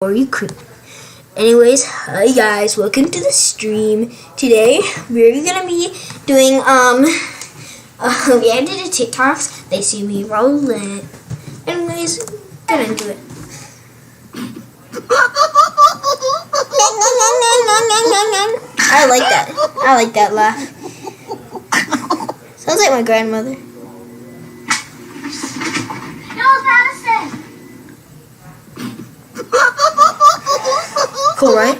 Or you could. Anyways, hi guys, welcome to the stream. Today we're gonna be doing we ended the TikToks. They see me rolling. Anyways, get into it. I like that. I like that laugh. Sounds like my grandmother. Cool, right?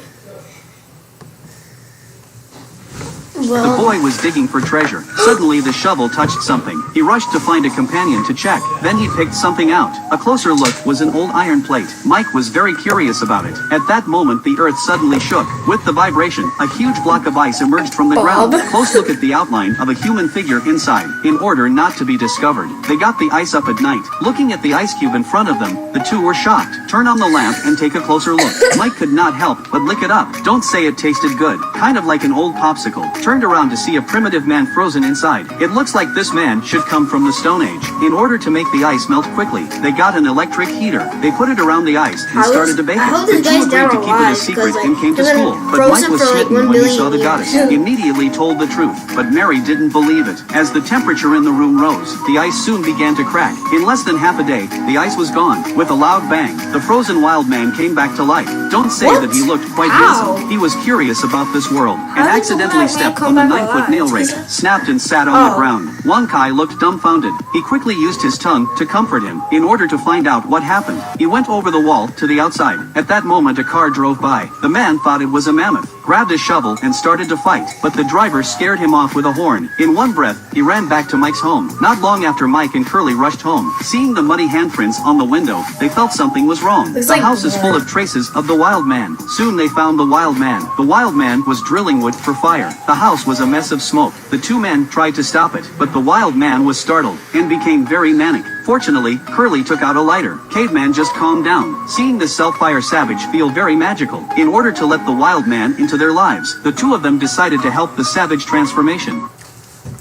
The boy was digging for treasure. Suddenly the shovel touched something. He rushed to find a companion to check. Then he picked something out. A closer look was an old iron plate. Mike was very curious about it. At that moment the earth suddenly shook. With the vibration, a huge block of ice emerged from the ground. Close look at the outline of a human figure inside. In order not to be discovered, they got the ice up at night. Looking at the ice cube in front of them, the two were shocked. Turn on the lamp and take a closer look. Mike could not help but lick it up. Don't say it tasted good. Kind of like an old popsicle. Turned around to see a primitive man frozen inside. It looks like this man should come from the Stone Age. In order to make the ice melt quickly, they got an electric heater. They put it around the ice and started to bake it. The two agreed to keep it a secret and came to school. But Mike was smitten when he saw the goddess. He immediately told the truth, but Mary didn't believe it. As the temperature in the room rose, the ice soon began to crack. In less than half a day, the ice was gone. With a loud bang, the frozen wild man came back to life. Don't say that he looked quite handsome. He was curious about this world and accidentally stepped on the 9-foot nail rake, snapped and sat on the ground. Wankai looked dumbfounded. He quickly used his tongue to comfort him. In order to find out what happened, he went over the wall to the outside. At that moment a car drove by. The man thought it was a mammoth, grabbed a shovel and started to fight, but the driver scared him off with a horn. In one breath, he ran back to Mike's home. Not long after Mike and Curly rushed home. Seeing the muddy handprints on the window, they felt something was wrong. The house is full of traces of the wild man. Soon they found the wild man. The wild man was drilling wood for fire. The house was a mess of smoke. The two men tried to stop it, but the wild man was startled and became very manic. Fortunately, Curly took out a lighter. Caveman just calmed down. Seeing the self-fire savage feel very magical. In order to let the wild man into their lives, the two of them decided to help the savage transformation.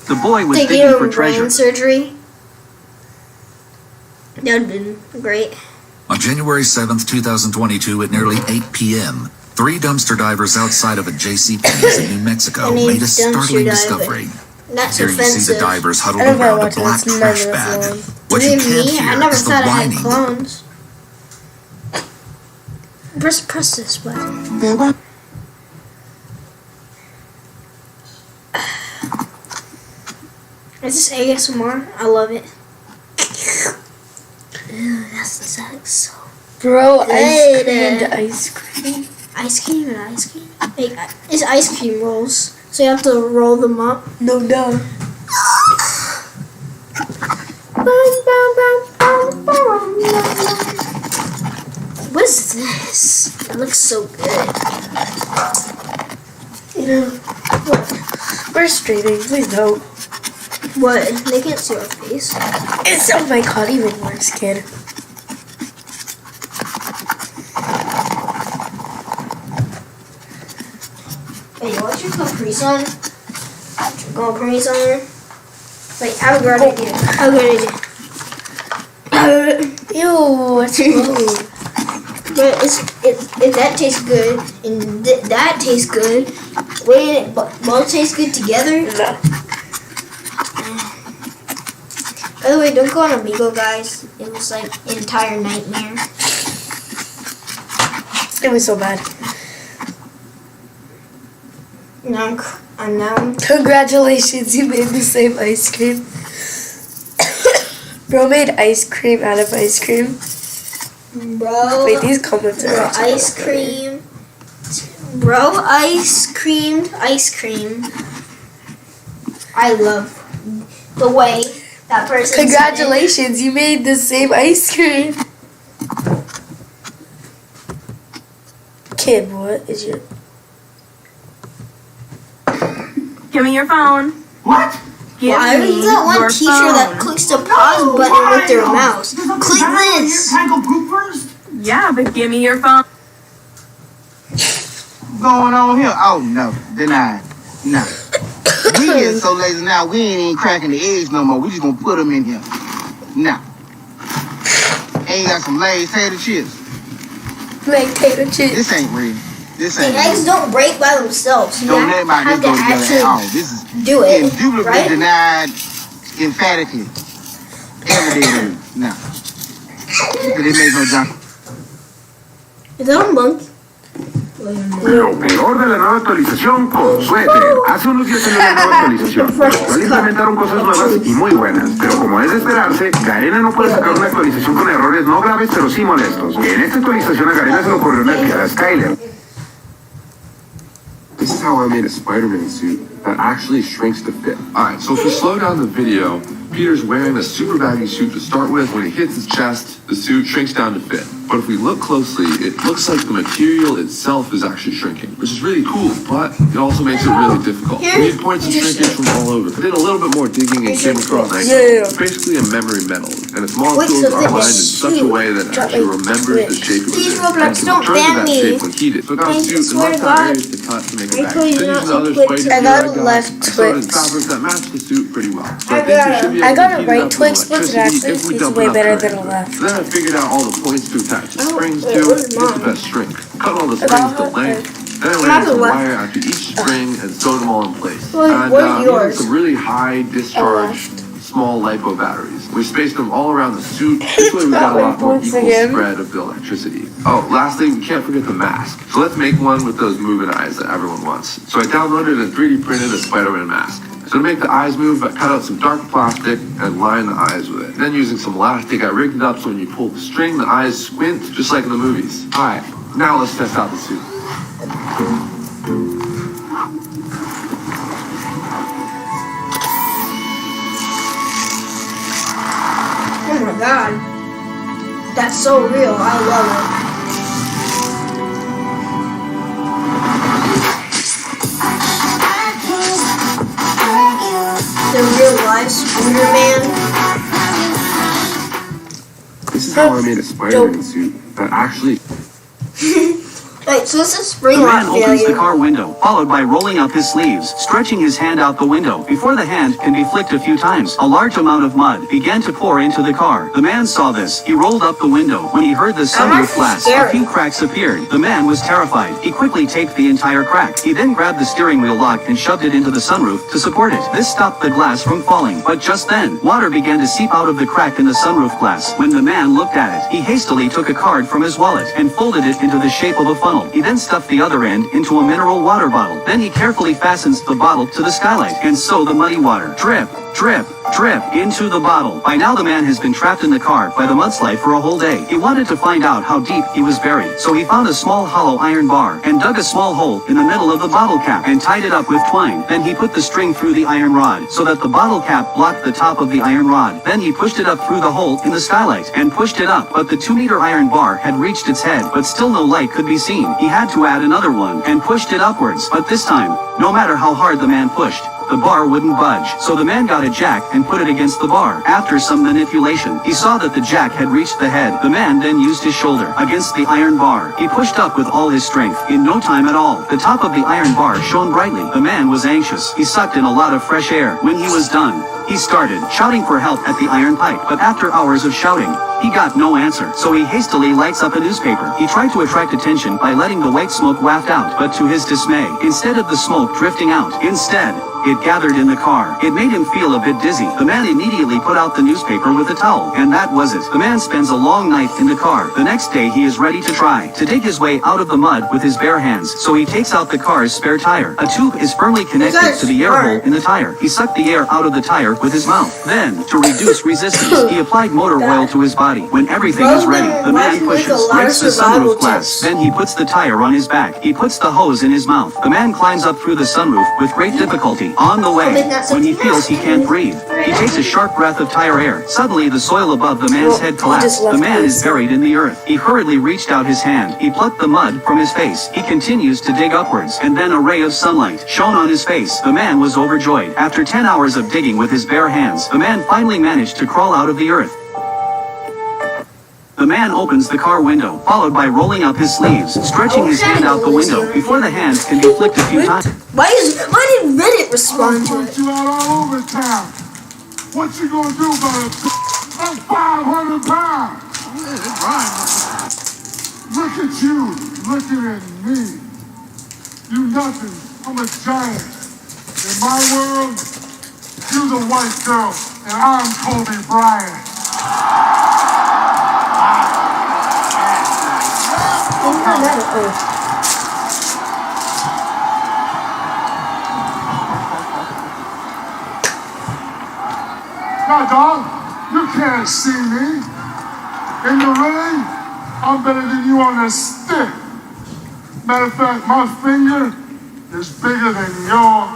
The boy was digging for treasure. Brain surgery. That would have been great. On January 7th, 2022 at nearly 8 p.m., 3 dumpster divers outside of a JCPenney's in New Mexico made a startling discovery. That's Here offensive. you see the divers huddled around a black trash bag. What you can't hear I never is the thought I had whining. clones. Press this button. Is this ASMR? I love it. Ew, that's so Bro, good. ice cream. Ice cream and ice cream? Like, it's ice cream rolls. So you have to roll them up. No, duh. What is this? It looks so good. You know, we're streaming. Please don't. What? They can't see our face. It's how my COD even works, kid. Hey, what's your Capri Sun? Capri Sun? Wait, I have a great idea. I have a great idea. Ew, what's wrong? But if that tastes good and that tastes good, wouldn't it both taste good together? No. By the way, don't go on Amigo, guys. It was like an entire nightmare. It was so bad. Now I'm Congratulations, you made the same ice cream. Bro made ice cream out of ice cream. Bro. Wait, these comments are actually ice cream. Bro, ice cream. I love the way that person. Congratulations, you made the same ice cream. Kid, what is your... Give me your phone. What? Give Why me is that one your teacher phone. that clicks the pause button with their mouse? Click this. Can I go poop first? Yeah, but give me your phone. What's going on here? Oh, no. Denied. No. We getting so lazy now, we ain't even cracking the eggs no more. We just gonna put them in here. No. And you got some Lay's tater chips. Potato chips. This ain't real. This The ain't eggs real. don't break by themselves. You Don't let my have this to go together actually at all. This is do it, indubitably right? denied emphatically. Evidently. No. This makes no jump. Is that a monkey? Lo peor de la nueva actualización con suéter. Hace unos días salió la nueva actualización. Los cuales implementaron cosas nuevas y muy buenas. Pero como es de esperarse, Garena no puede sacar una actualización con errores no graves pero sí molestos. En esta actualización a Garena se le ocurrió una piedra a Skyler. This is how I made a Spider-Man suit that actually shrinks to fit. Alright, so if you slow down the video, Peter's wearing a super baggy suit to start with. When he hits his chest, the suit shrinks down to fit. But if we look closely, it looks like the material itself is actually shrinking, which is really cool, but it also makes it really difficult. We need points of shrinkage from all over. I did a little bit more digging and came across it's basically a memory metal, and its molecules are aligned in such a way that it actually remembers the shape it was Please, in, Roblox, and don't can return to ban that me. shape when heated. So now the suit and swear to left out God. areas to cut to make it I back. told you Then not using to other put spider I gear got a left I started Twix. fabrics that match the suit pretty well. So I I think we got should be I able got to a heat it right up with Twix, but it electricity actually if we tastes dump way enough better current than a into it. left. Then I figured out all the points to attach the springs wait, to where's to get the mine? best shrink. Cut all the got springs to one. length. Then I Mine ran is some left. wire after each spring and sewed them all in place. Wait, And where's using yours? some really high discharge small LiPo batteries. We spaced them all around the suit. This way we got a lot more Once equal again. spread of the electricity. Oh, lastly, we can't forget the mask. So let's make one with those moving eyes that everyone wants. So I downloaded and 3D printed a Spider-Man mask. So to make the eyes move, I cut out some dark plastic and lined the eyes with it. Then using some elastic, I rigged it up so when you pull the string, the eyes squint just like in the movies. Alright, now let's test out the suit. Oh my god. That's so real. I love it. The real life Spider-Man. This is how I made a Spider-Man suit that actually... Wait, so this is spring The man lock opens the failure. car window, followed by rolling up his sleeves, stretching his hand out the window. Before the hand can be flicked a few times, a large amount of mud began to pour into the car. The man saw this. He rolled up the window. When he heard the sunroof actually blast, scared. a few cracks appeared. The man was terrified. He quickly taped the entire crack. He then grabbed the steering wheel lock and shoved it into the sunroof to support it. This stopped the glass from falling. But just then, water began to seep out of the crack in the sunroof glass. When the man looked at it, he hastily took a card from his wallet and folded it into the shape of a funnel. He then stuffed the other end into a mineral water bottle. Then he carefully fastens the bottle to the skylight, and so the muddy water drip, drip, drip into the bottle. By now the man has been trapped in the car by the mudslide for a whole day. He wanted to find out how deep he was buried, so he found a small hollow iron bar and dug a small hole in the middle of the bottle cap and tied it up with twine. Then he put the string through the iron rod so that the bottle cap blocked the top of the iron rod. Then he pushed it up through the hole in the skylight and pushed it up, but the 2-meter iron bar had reached its head, but still no light could be seen. He had to add another one and pushed it upwards, but this time, no matter how hard the man pushed, the bar wouldn't budge. So the man got a jack and put it against the bar. After some manipulation, he saw that the jack had reached the head. The man then used his shoulder against the iron bar. He pushed up with all his strength. In no time at all, the top of the iron bar shone brightly. The man was anxious. He sucked in a lot of fresh air. When he was done, he started shouting for help at the iron pipe. But after hours of shouting, he got no answer. So he hastily lights up a newspaper. He tried to attract attention by letting the white smoke waft out, but to his dismay, instead of the smoke drifting out, it gathered in the car. It made him feel a bit dizzy. The man immediately put out the newspaper with a towel, and that was it. The man spends a long night in the car. The next day he is ready to try to dig his way out of the mud with his bare hands. So he takes out the car's spare tire. A tube is firmly connected to the air hole in the tire. He sucked the air out of the tire with his mouth. Then, to reduce resistance, he applied motor oil to his body. When everything is ready, the man pushes, breaks the sunroof glass. Then he puts the tire on his back. He puts the hose in his mouth. The man climbs up through the sunroof with great difficulty. On the way, when he feels he can't breathe, he takes a sharp breath of tire air. Suddenly, the soil above the man's head collapsed. The man is buried in the earth. He hurriedly reached out his hand. He plucked the mud from his face. He continues to dig upwards, and then a ray of sunlight shone on his face. The man was overjoyed. After 10 hours of digging with his bare hands, the man finally managed to crawl out of the earth. The man opens the car window, followed by rolling up his sleeves, stretching his hand out the window before the hand can be flicked a few times. Why did Reddit respond to it? You out all over town. What you gonna do about it? That's 500 pounds. Look at you, looking at me. You nothing. I'm a giant. In my world, you're the white girl, and I'm Kobe Bryant. Now, dog, you can't see me. In the ring, I'm better than you on a stick. Matter of fact, my finger is bigger than yours.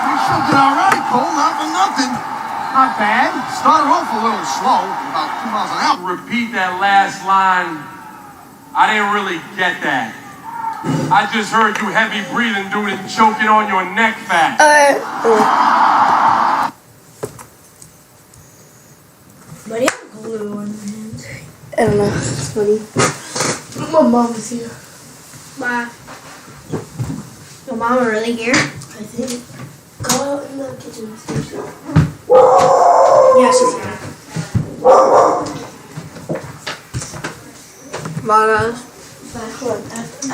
You shook it all right, Cole. Not for nothing. Not bad. Started off a little slow, about 2 miles an hour. Repeat that last line. I didn't really get that. I just heard you heavy breathing, dude, and choking on your neck fat. Why do you have glue on your hands? I don't know. It's funny. My mom is here. Bye. Your mama really here? I think. Go out in the kitchen station. Yeah, she's here. Bye, guys. Back on. After